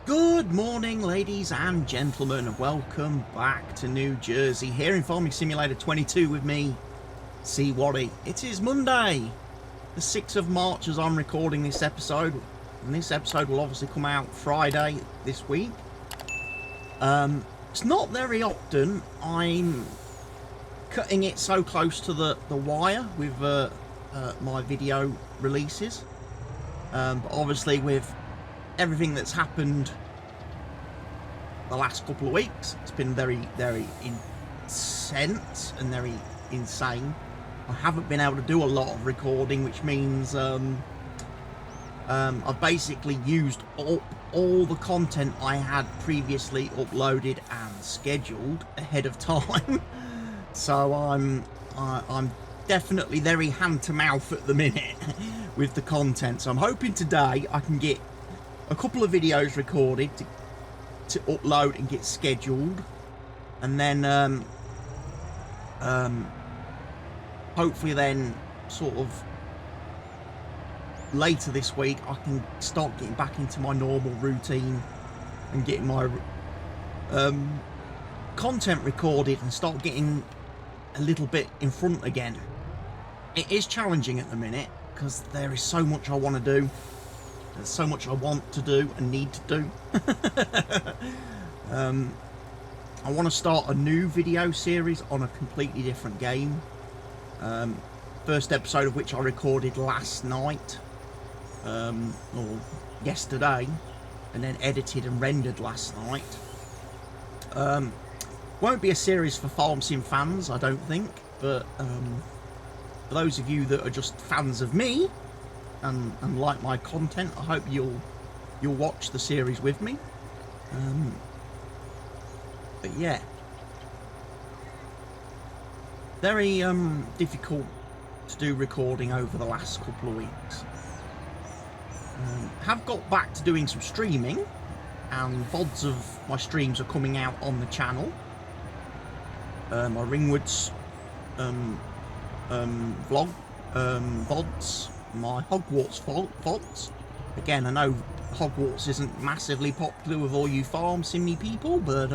Good morning, ladies and gentlemen, and welcome back to New Jersey, here in Farming Simulator 22 with me, C. Waddy. It is Monday, the 6th of March as I'm recording this episode, and this episode will obviously come out Friday this week. It's not very often I'm cutting it so close to the wire with my video releases, but obviously with everything that's happened the last couple of weeks, it's been very intense and very insane. I haven't been able to do a lot of recording, which means I've basically used all the content I had previously uploaded and scheduled ahead of time. So I'm definitely very hand to mouth at the minute with the content. So I'm hoping today I can get a couple of videos recorded to upload and get scheduled, and then hopefully then sort of later this week I can start getting back into my normal routine and getting my content recorded and start getting a little bit in front again. It is challenging at the minute because there is so much I want to do. There's so much I want to do and need to do. I want to start a new video series on a completely different game. First episode of which I recorded last night, or yesterday, and then edited and rendered last night. Won't be a series for Farm Sim fans, I don't think, but for those of you that are just fans of me and like my content, I hope you'll watch the series with me. But yeah, very difficult to do recording over the last couple of weeks. Have got back to doing some streaming, and VODs of my streams are coming out on the channel. My Ringwoods vlog VODs, my Hogwarts VODs. Again, I know Hogwarts isn't massively popular with all you farm simmy people, but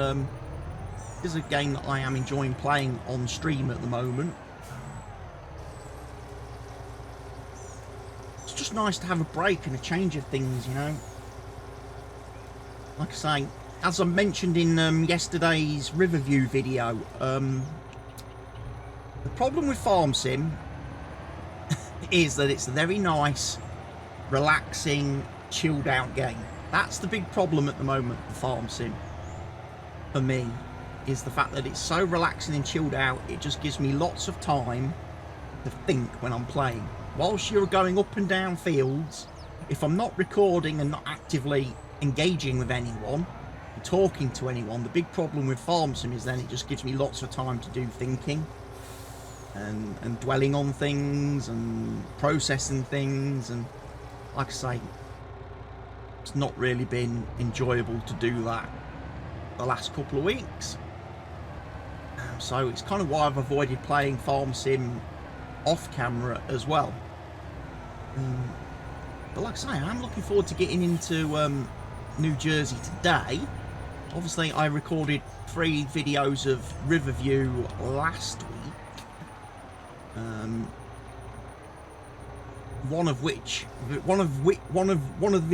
it's a game that I am enjoying playing on stream at the moment. It's just nice to have a break and a change of things, you know. Like I say, as I mentioned in yesterday's Riverview video, the problem with Farm Sim is that it's a very nice, relaxing, chilled out game. That's the big problem at the moment for Farm Sim, for me, is the fact that it's so relaxing and chilled out. It just gives me lots of time to think when I'm playing. Whilst you're going up and down fields, if I'm not recording and not actively engaging with anyone, talking to anyone, the big problem with Farm Sim is then it just gives me lots of time to do thinking and dwelling on things and processing things, and like I say, it's not really been enjoyable to do that the last couple of weeks. So it's kind of why I've avoided playing Farm Sim off camera as well. But like I say, I'm looking forward to getting into New Jersey today. Obviously, I recorded 3 videos of Riverview last week. One of the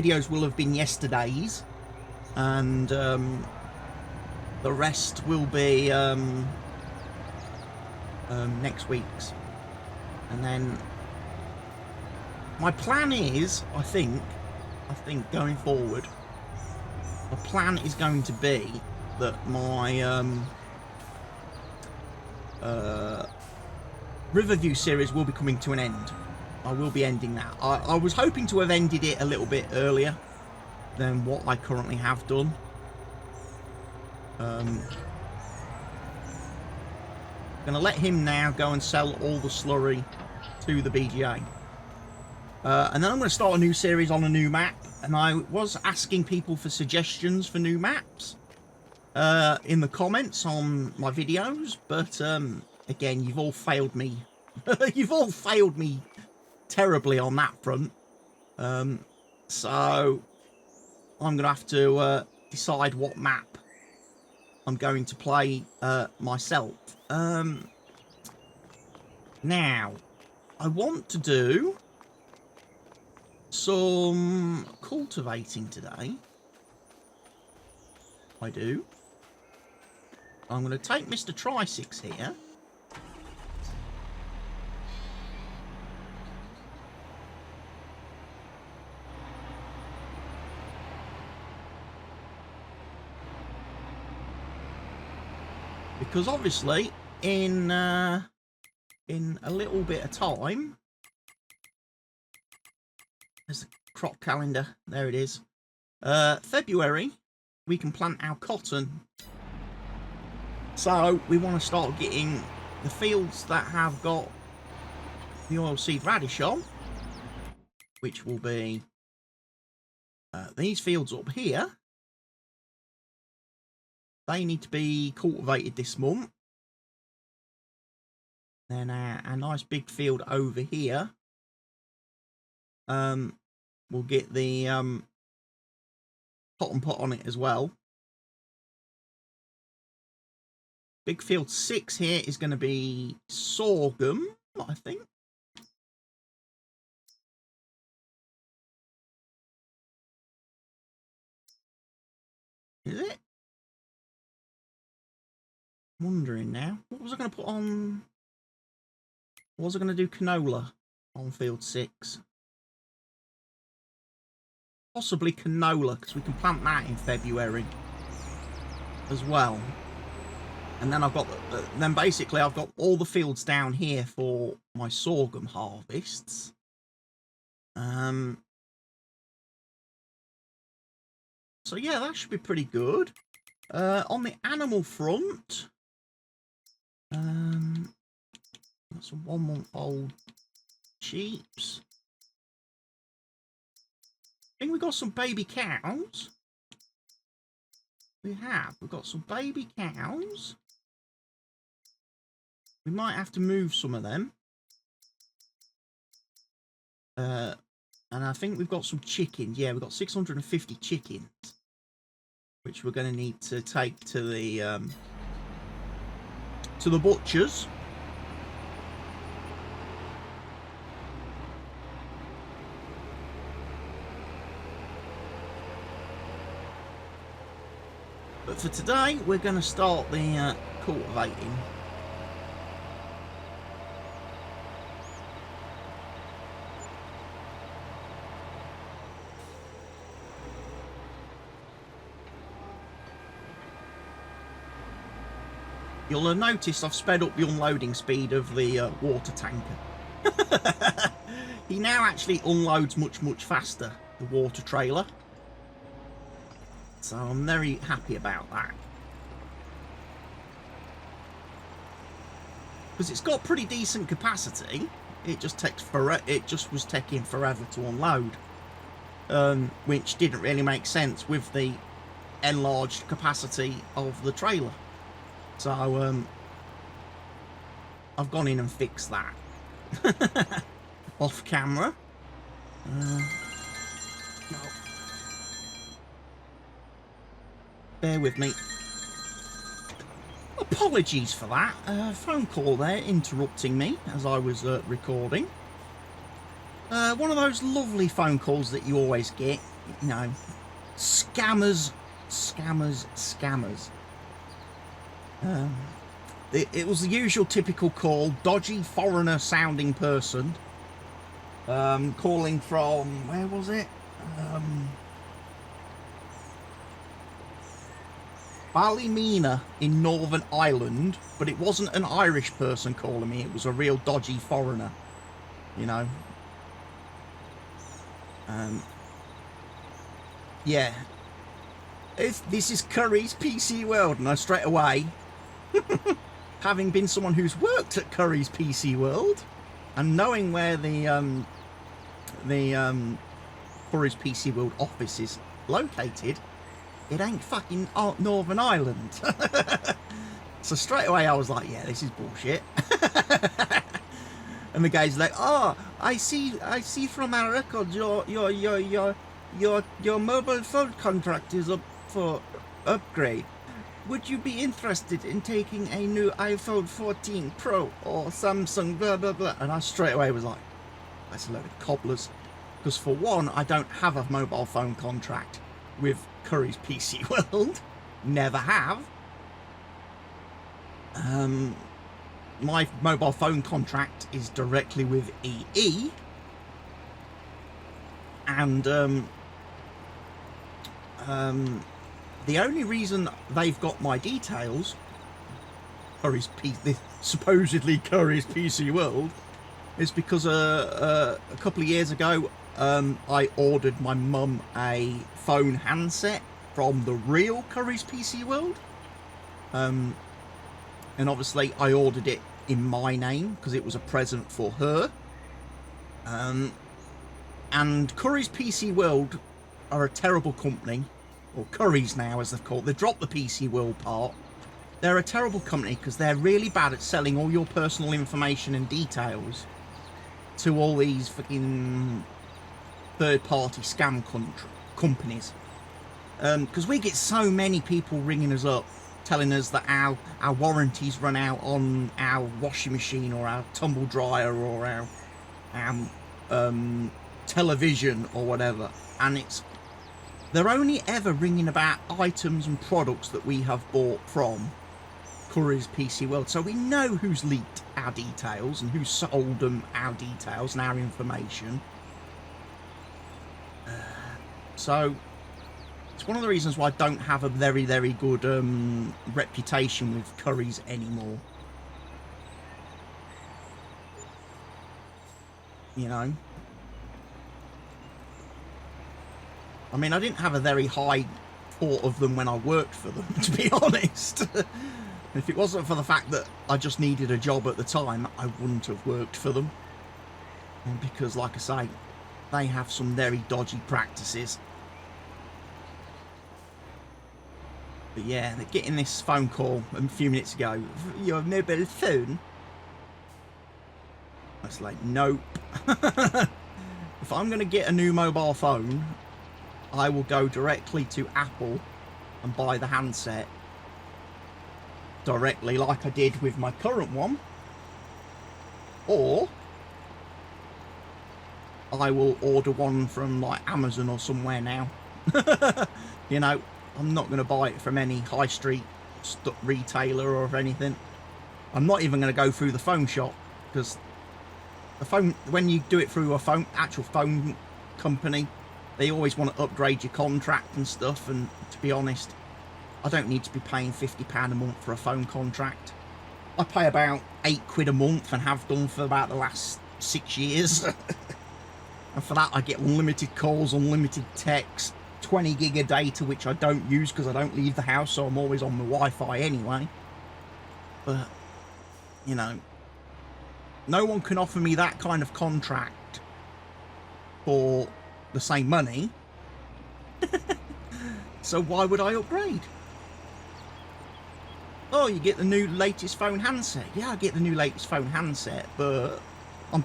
videos will have been yesterday's, and the rest will be next week's. And then my plan is, I think going forward, the plan is going to be that my Riverview series will be coming to an end. I will be ending that. I was hoping to have ended it a little bit earlier than what I currently have done. Gonna let him now go and sell all the slurry to the BGA. And then I'm going to start a new series on a new map. And I was asking people for suggestions for new maps in the comments on my videos. But again, you've all failed me. You've all failed me terribly on that front. So I'm going to have to decide what map I'm going to play myself. Now, I want to do some cultivating today. I do. I'm going to take Mr. Tri-6 here. Because obviously, in a little bit of time, there's the crop calendar. There it is. February, we can plant our cotton. So we want to start getting the fields that have got the oilseed radish on, which will be these fields up here. They need to be cultivated this month. Then a nice big field over here. We'll get the cotton put on it as well. Big field 6 here is going to be sorghum, I think. Is it? I'm wondering now. What was I going to put on? Was I going to do canola on field 6? Possibly canola, because we can plant that in February as well. And then I've got then basically I've got all the fields down here for my sorghum harvests. So yeah, that should be pretty good. On the animal front, got some 1-month-old sheeps. I think we've got some baby cows. We've got some baby cows. We might have to move some of them. And I think we've got some chickens. Yeah, we've got 650 chickens, which we're going to need to take to the butchers. But for today, we're going to start the cultivating. You'll have noticed I've sped up the unloading speed of the water tanker. He now actually unloads much, much faster, the water trailer. So I'm very happy about that. Because it's got pretty decent capacity. It just takes it was taking forever to unload. Which didn't really make sense with the enlarged capacity of the trailer. So I've gone in and fixed that. Off camera. No. Bear with me. Apologies for that. Phone call there interrupting me as I was recording. One of those lovely phone calls that you always get. You know, scammers, scammers, scammers. It was the usual typical call, dodgy foreigner sounding person. Calling from, where was it? Ballymena in Northern Ireland, but it wasn't an Irish person calling me, it was a real dodgy foreigner, you know. Yeah. This is Curry's PC World, and I straight away, having been someone who's worked at Curry's PC World, and knowing where the Curry's PC World office is located, it ain't fucking Northern Ireland. So straight away I was like, yeah, this is bullshit. And the guy's like, oh, I see from our records your mobile phone contract is up for upgrade. Would you be interested in taking a new iPhone 14 Pro or Samsung blah blah blah? And I straight away was like, that's a load of cobblers. Because for one, I don't have a mobile phone contract with Curry's PC World. Never have. My mobile phone contract is directly with EE. And the only reason they've got my details, supposedly Curry's PC World, is because a couple of years ago I ordered my mum a phone handset from the real Curry's PC World. And obviously I ordered it in my name because it was a present for her. And Curry's PC World are a terrible company, or Curry's now as they've called. They dropped the PC World part. They're a terrible company because they're really bad at selling all your personal information and details to all these fucking third-party scam companies. Because we get so many people ringing us up telling us that our warranties run out on our washing machine or our tumble dryer or our television or whatever, and they're only ever ringing about items and products that we have bought from Curry's PC World, so we know who's leaked our details and who sold them our details and our information. So it's one of the reasons why I don't have a very, very good reputation with Curry's anymore. You know? I mean, I didn't have a very high thought of them when I worked for them, to be honest. If it wasn't for the fact that I just needed a job at the time, I wouldn't have worked for them. And because, like I say, they have some very dodgy practices. But yeah, they're getting this phone call a few minutes ago. Your mobile phone? I was like, nope. If I'm going to get a new mobile phone, I will go directly to Apple and buy the handset directly like I did with my current one. Or I will order one from like Amazon or somewhere now. You know, I'm not going to buy it from any high street retailer or anything. I'm not even going to go through the phone shop, because the phone, when you do it through a actual phone company, they always want to upgrade your contract and stuff, and to be honest, I don't need to be paying £50 a month for a phone contract. I pay about £8 a month and have done for about the last 6 years. And for that I get unlimited calls, unlimited text, 20 gig of data, which I don't use because I don't leave the house, so I'm always on my Wi-Fi anyway. But, you know, no one can offer me that kind of contract for the same money. So why would I upgrade? Oh, you get the new latest phone handset. Yeah, I get the new latest phone handset, but I'll be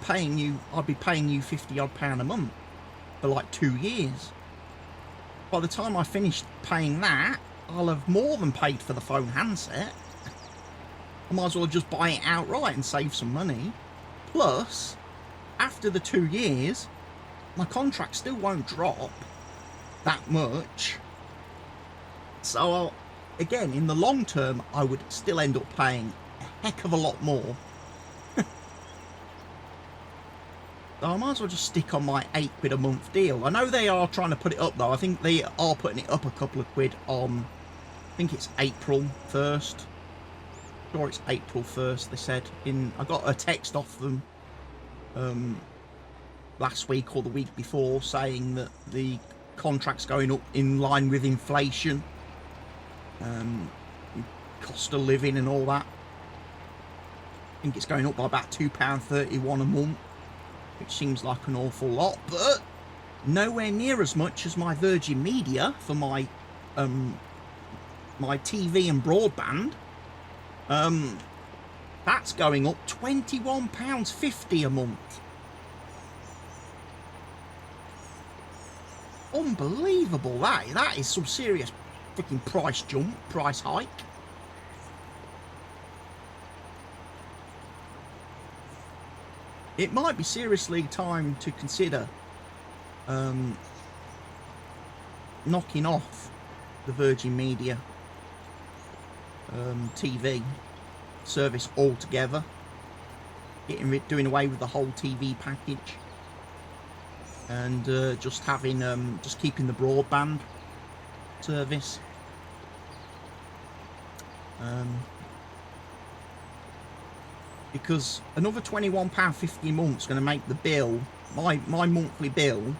paying you £50 odd a month for like 2 years. By the time I finish paying that, I'll have more than paid for the phone handset. I might as well just buy it outright and save some money. Plus, after the 2 years, my contract still won't drop that much. So, again, in the long term, I would still end up paying a heck of a lot more. So I might as well just stick on my £8 a month deal. I know they are trying to put it up though. I think they are putting it up a couple of quid on, I think it's April 1st. Sure, it's April 1st, they said. I got a text off them last week or the week before saying that the contract's going up in line with inflation, cost of living and all that. I think it's going up by about £2.31 a month, which seems like an awful lot, but nowhere near as much as my Virgin Media for my my TV and broadband. That's going up £21.50 a month. Unbelievable. That is some serious freaking price jump, price hike. It might be seriously time to consider knocking off the Virgin Media TV service altogether, doing away with the whole TV package, and just having just keeping the broadband service. Because another £21.50 a month is going to make the bill, my monthly bill,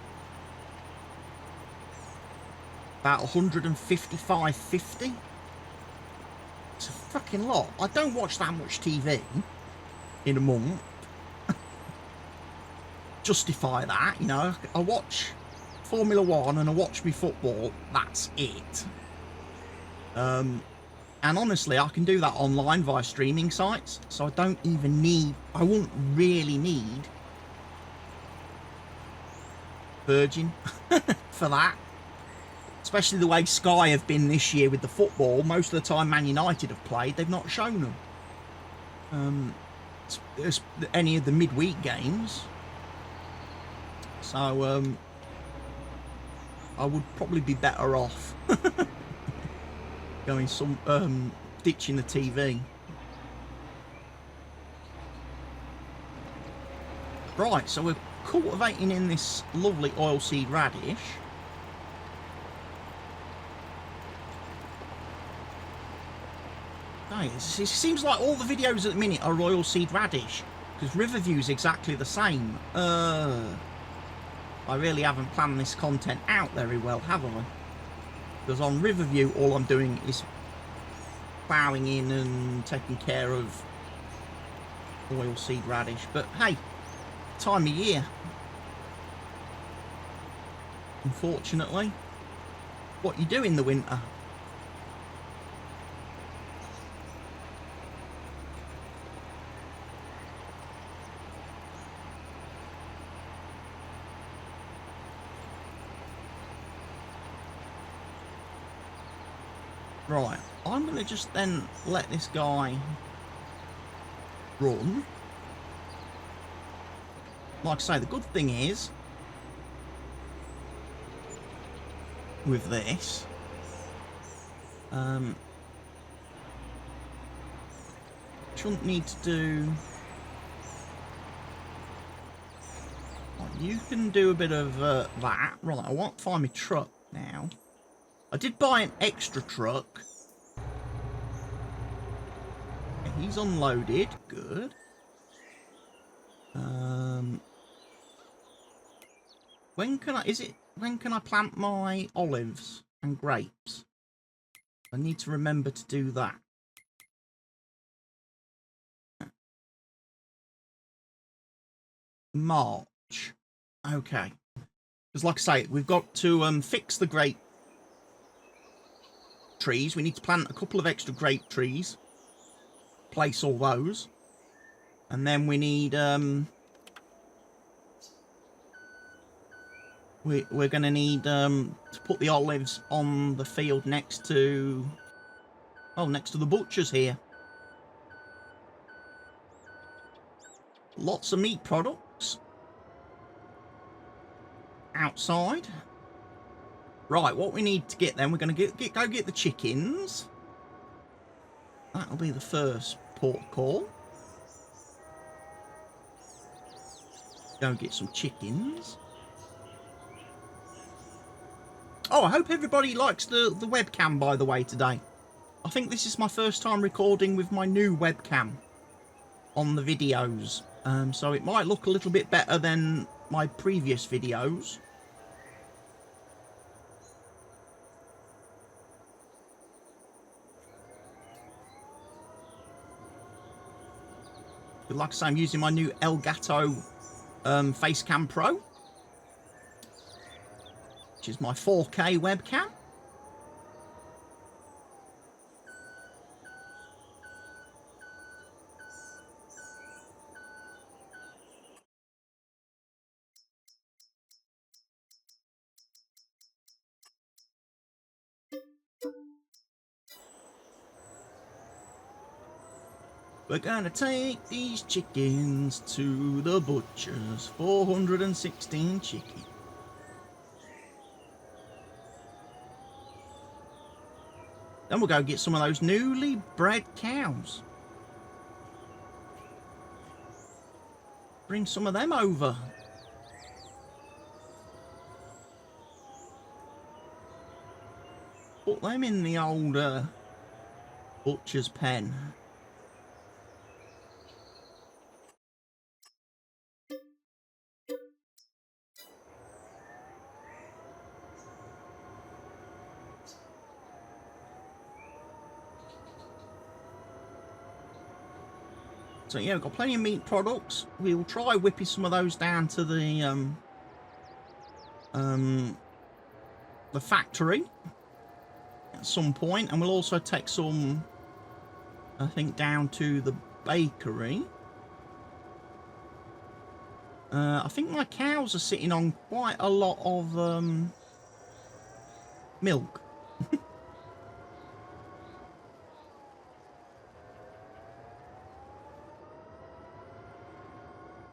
about £155.50. It's a fucking lot. I don't watch that much TV in a month. Justify that, you know. I watch Formula 1 and I watch me football. That's it. And honestly, I can do that online via streaming sites, so I don't even need, I wouldn't really need Virgin for that. Especially the way Sky have been this year with the football. Most of the time Man United have played, they've not shown them. Any of the midweek games. So, I would probably be better off going ditching the TV. Right, so we're cultivating in this lovely oilseed radish. It seems like all the videos at the minute are oilseed radish, because Riverview's exactly the same. I really haven't planned this content out very well, have I? Because on Riverview, all I'm doing is ploughing in and taking care of oilseed radish. But hey, time of year. Unfortunately, what you do in the winter. Right, I'm going to just then let this guy run. Like I say, the good thing is, with this, shouldn't need to do... You can do a bit of that. Right, I want to find my truck now. I did buy an extra truck. He's unloaded. Good. When can I plant my olives and grapes? I need to remember to do that. March. Okay. Because like I say, we've got to fix the grape trees. We need to plant a couple of extra grape trees. Place all those. And then we need we're going to need to put the olives on the field next to the butchers here. Lots of meat products outside. Right, what we need to get then, we're going to go get the chickens. That'll be the first port call. Go and get some chickens. Oh, I hope everybody likes the webcam, by the way, today. I think this is my first time recording with my new webcam on the videos. So it might look a little bit better than my previous videos. But like I say, I'm using my new Elgato Facecam Pro, which is my 4K webcam. We're gonna take these chickens to the butcher's. 416 chickens. Then we'll go get some of those newly bred cows. Bring some of them over. Put them in the old butcher's pen. So yeah, we've got plenty of meat products. We'll try whipping some of those down to the factory at some point, and we'll also take some, I think, down to the bakery. I think my cows are sitting on quite a lot of milk.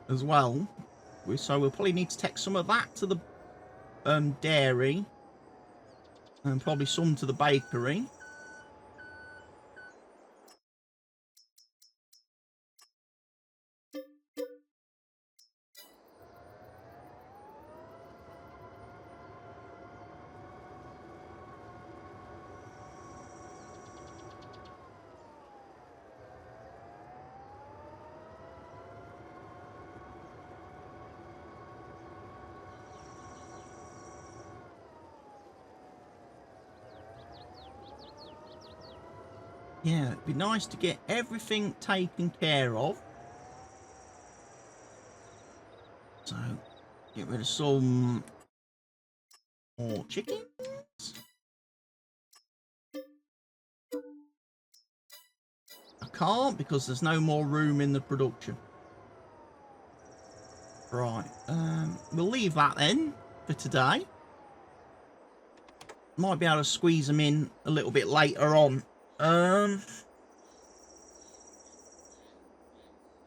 As well, so we'll probably need to take some of that to the dairy, and probably some to the bakery. Yeah, it'd be nice to get everything taken care of. So, get rid of some more chickens. I can't because there's no more room in the production. Right, we'll leave that then for today. Might be able to squeeze them in a little bit later on. I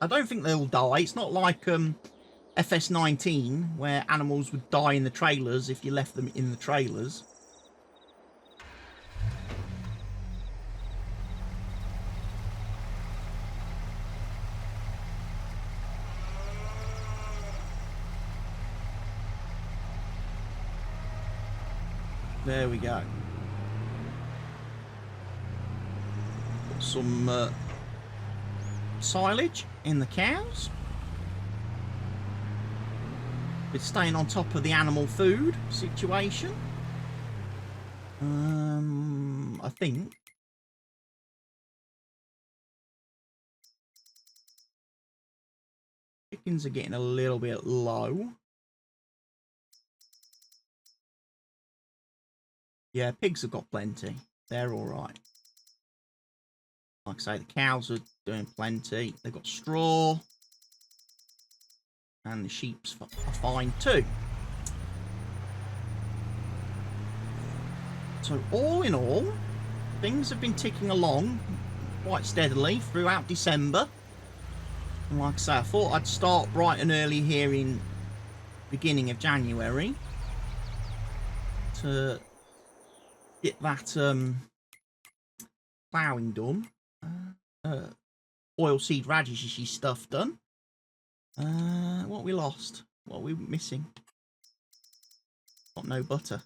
don't think they'll die. It's not like FS19 where animals would die in the trailers if you left them in the trailers. There we go. Put some silage in the cows. It's staying on top of the animal food situation. I think. Chickens are getting a little bit low. Yeah, pigs have got plenty. They're all right. Like I say, the cows are doing plenty. They've got straw. And the sheep's are fine too. So all in all, things have been ticking along quite steadily throughout December. And like I say, I thought I'd start bright and early here in beginning of January to get that ploughing done, oilseed radishy stuff done. What we lost? What are we missing? Got no butter.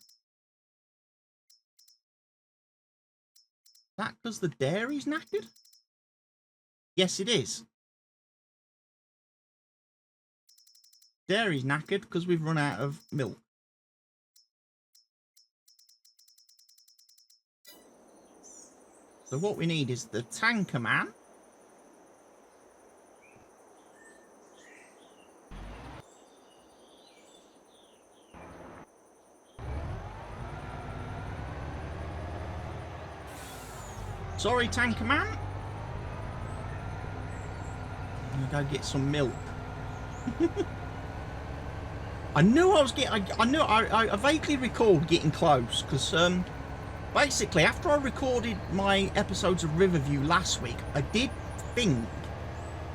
Is that because the dairy's knackered? Yes, it is. Dairy's knackered because we've run out of milk. So what we need is the tanker man. Sorry, tanker man. I'm gonna go get some milk. I knew I was getting. I vaguely recalled getting close because basically after I recorded my episodes of Riverview last week, I did think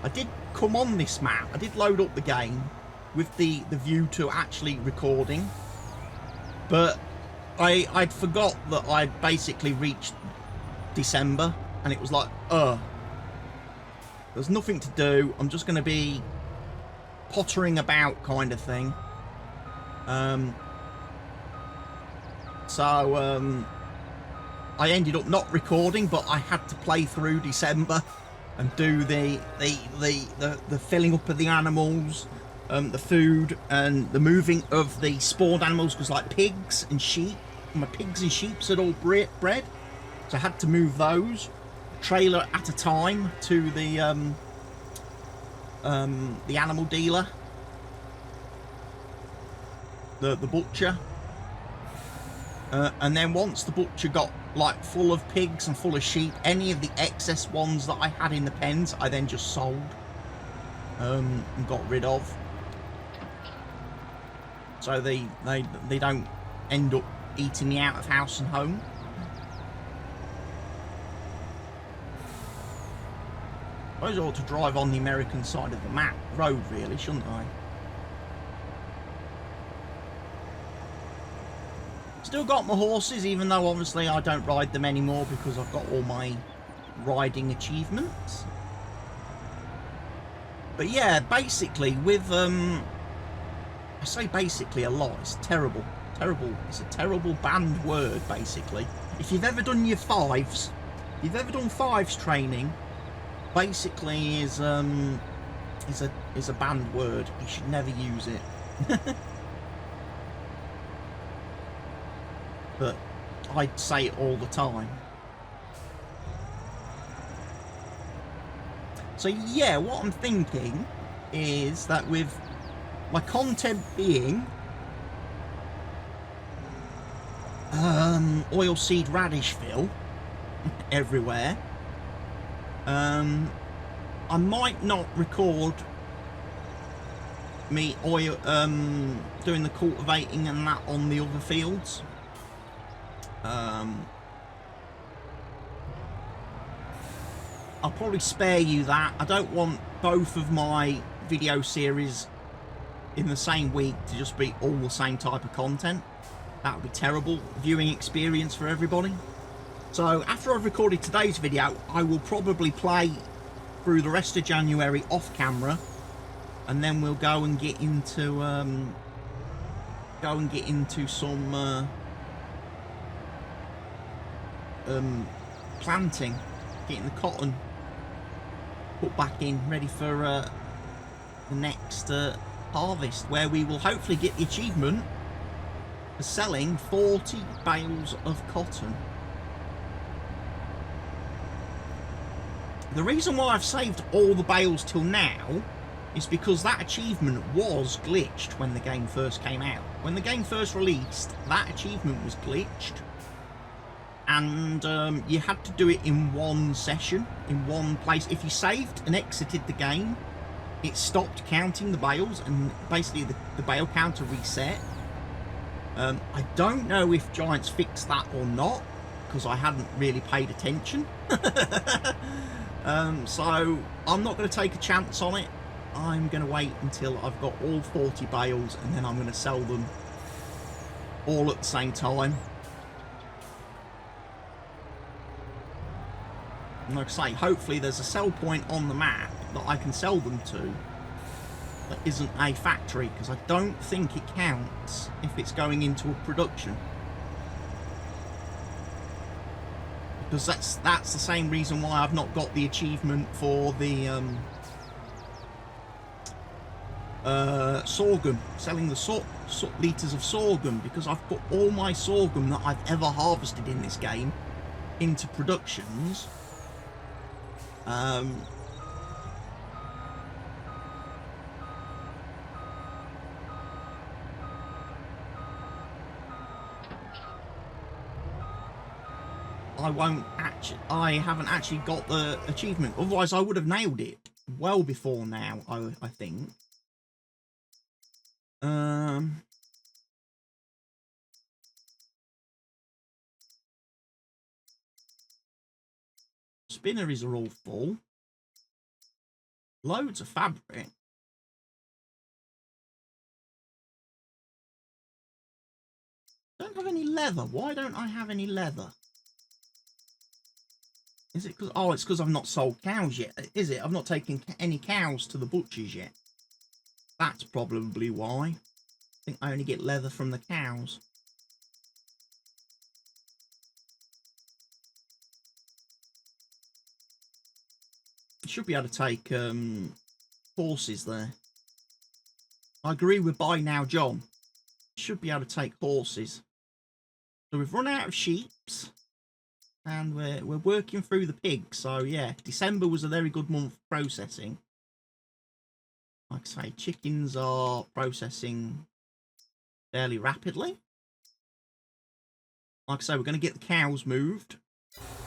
I did come on this map. I did load up the game with the view to actually recording, but I'd forgot that I'd basically reached December, and it was like, there's nothing to do. I'm just going to be pottering about kind of thing. So I ended up not recording, but I had to play through December and do the filling up of the animals, the food, and the moving of the spawned animals, because like pigs and sheep, my pigs and sheep had all bred, so I had to move those trailer at a time to the animal dealer, the butcher, and then once the butcher got like full of pigs and full of sheep, any of the excess ones that I had in the pens I then just sold and got rid of, so they don't end up eating me out of house and home. I suppose I ought to drive on the American side of the map road, really, shouldn't I? Still got my horses, even though obviously I don't ride them anymore because I've got all my riding achievements. But yeah, basically with I say basically a lot. It's terrible. It's a terrible banned word, basically. If you've ever done your fives, if you've ever done fives training, basically is a banned word. You should never use it. But I'd say it all the time. So yeah, what I'm thinking is that with my content being oilseed radishville everywhere, I might not record me doing the cultivating and that on the other fields. I'll probably spare you that. I don't want both of my video series in the same week to just be all the same type of content. That would be terrible viewing experience for everybody. So after I've recorded today's video, I will probably play through the rest of January off camera, and then we'll go and get into some planting, getting the cotton put back in, ready for the next harvest, where we will hopefully get the achievement for selling 40 bales of cotton. The reason why I've saved all the bales till now is because that achievement was glitched when the game first came out. When the game first released, that achievement was glitched, and you had to do it in one session, in one place. If you saved and exited the game, it stopped counting the bales, and basically the bale counter reset. I don't know if Giants fixed that or not, because I hadn't really paid attention. So I'm not going to take a chance on it. I'm going to wait until I've got all 40 bales, and then I'm going to sell them all at the same time. And like I say, hopefully there's a sell point on the map that I can sell them to that isn't a factory, because I don't think it counts if it's going into a production. Because that's the same reason why I've not got the achievement for the sorghum, selling the litres of sorghum, because I've put all my sorghum that I've ever harvested in this game into productions. I haven't actually got the achievement, otherwise I would have nailed it well before now, I think. Spinneries are all full. Loads of fabric. Don't have any leather. Why don't I have any leather? Is it because... Oh, it's because I've not sold cows yet. Is it? I've not taken any cows to the butchers yet. That's probably why. I think I only get leather from the cows. You should be able to take horses there. I agree with Buy Now John. Should be able to take horses. So we've run out of sheeps. And we're working through the pigs. So yeah, December was a very good month for processing. Like I say, chickens are processing fairly rapidly. Like I say, we're going to get the cows moved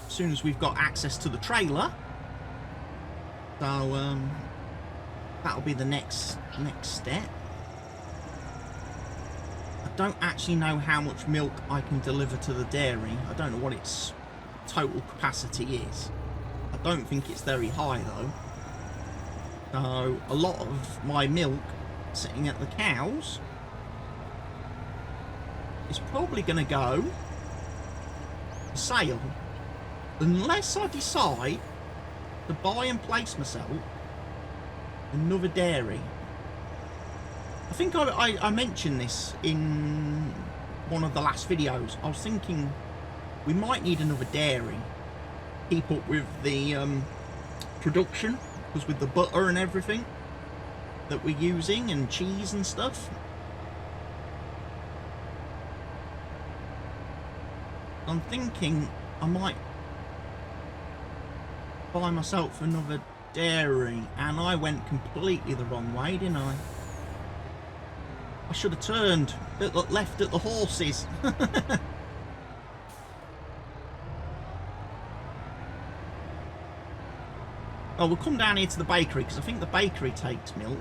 as soon as we've got access to the trailer. So that'll be the next step. I don't actually know how much milk I can deliver to the dairy. I don't know what its total capacity is. I don't think it's very high though. So a lot of my milk sitting at the cows is probably going to go for sale, unless I decide to buy and place myself another dairy. I think I mentioned this in one of the last videos. I was thinking we might need another dairy. Keep up with the production, because with the butter and everything that we're using and cheese and stuff. I'm thinking I might buy myself another dairy, and I went completely the wrong way, didn't I? I should have turned left at the horses. Oh, we'll come down here to the bakery, because I think the bakery takes milk.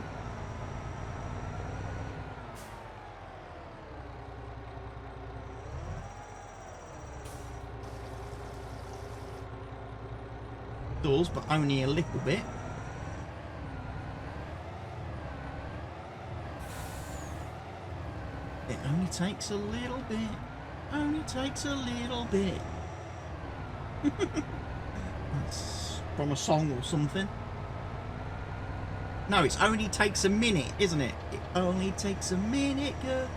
Does, but only a little bit. It only takes a little bit. Only takes a little bit. That's from a song or something. No, it's only takes a minute, isn't it? It only takes a minute, girl.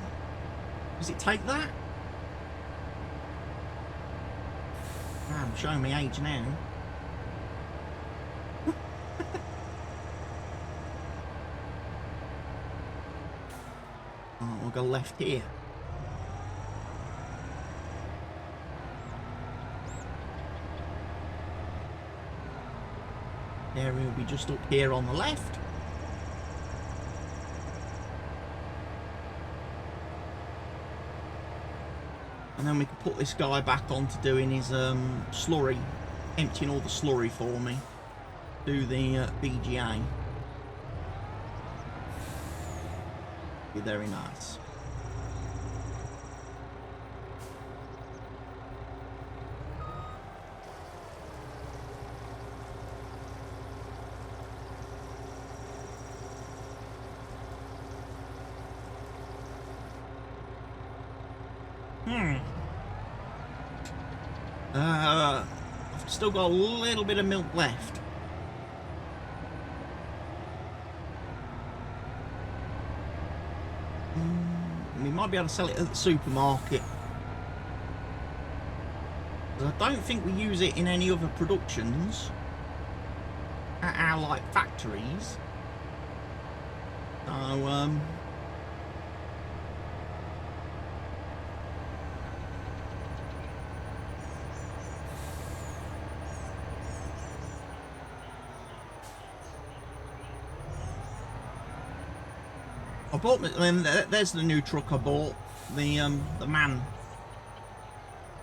Does it take that? I'm showing my age now. Oh, we'll go left here. Area will be just up here on the left. And then we can put this guy back on to doing his slurry, emptying all the slurry for me. Do the BGA. Be very nice. I've still got a little bit of milk left. We might be able to sell it at the supermarket. I don't think we use it in any other productions at our like factories. So I bought. I mean, there's the new truck I bought. The man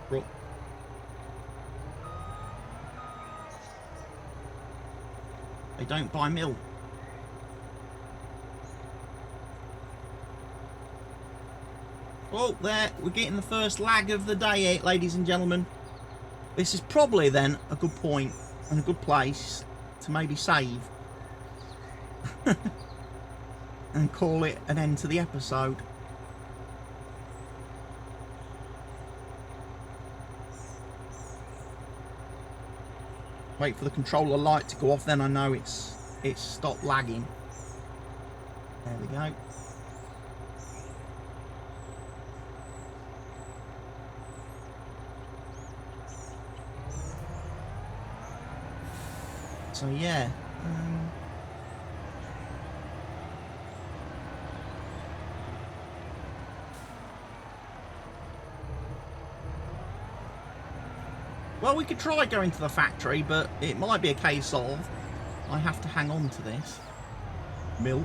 truck. They don't buy milk. Well, there we're getting the first lag of the day, ladies and gentlemen. This is probably then a good point and a good place to maybe save. and call it an end to the episode. Wait for the controller light to go off, then I know it's stopped lagging. There we go. So yeah, well, we could try going to the factory, but it might be a case of I have to hang on to this milk,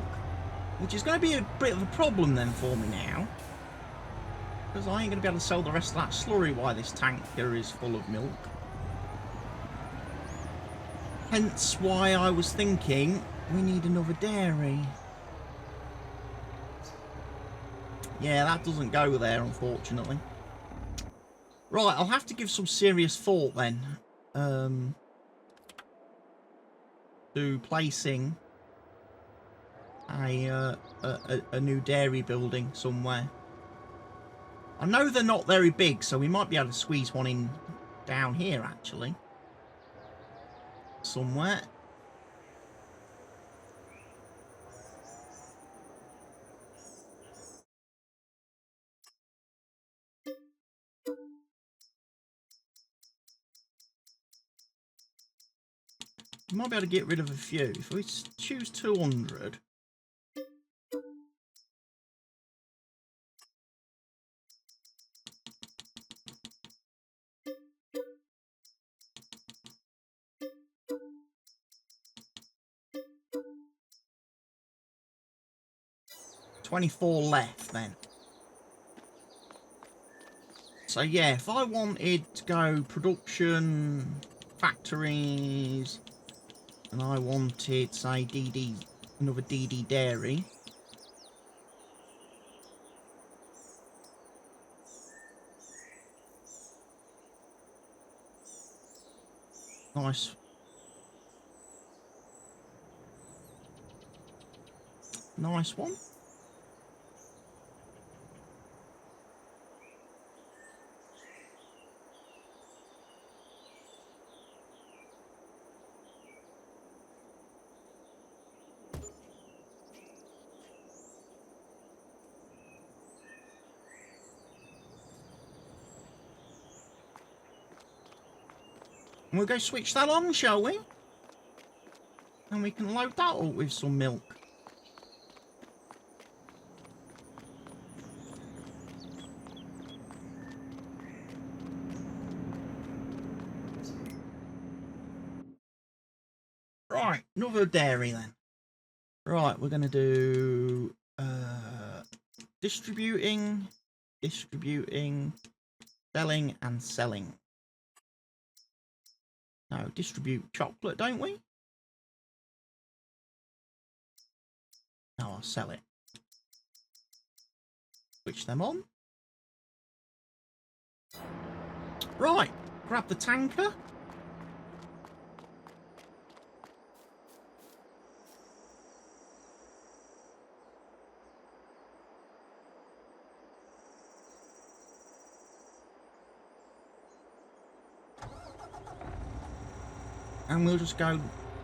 which is going to be a bit of a problem then for me now, because I ain't going to be able to sell the rest of that slurry while this tanker is full of milk. Hence why I was thinking we need another dairy. Yeah, that doesn't go there, unfortunately. Right, I'll have to give some serious thought then to placing a new dairy building somewhere. I know they're not very big, so we might be able to squeeze one in down here, actually. Somewhere. We might be able to get rid of a few. If we choose 200. $24 left then. So yeah, if I wanted to go production, factories, and I wanted, say, another DD dairy. Nice. Nice one. And we'll go switch that on, shall we? And we can load that up with some milk. Right, another dairy then. Right, we're going to do distributing, selling and selling. No, distribute chocolate, don't we? No, I'll sell it. Switch them on. Right, grab the tanker. And we'll just go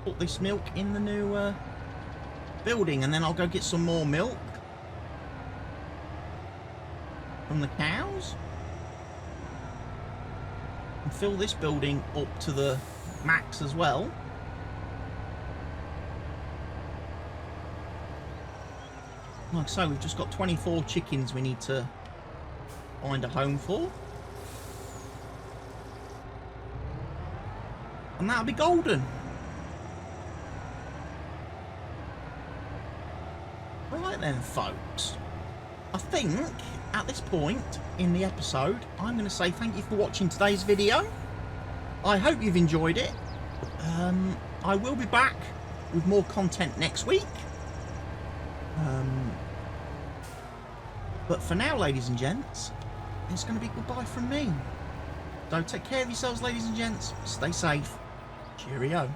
put this milk in the new building, and then I'll go get some more milk from the cows and fill this building up to the max as well. Like I say, we've just got 24 chickens we need to find a home for. And that'll be golden. Right then, folks. I think at this point in the episode, I'm going to say thank you for watching today's video. I hope you've enjoyed it. I will be back with more content next week. But for now, ladies and gents, it's going to be goodbye from me. So take care of yourselves, ladies and gents. Stay safe. Cheerio.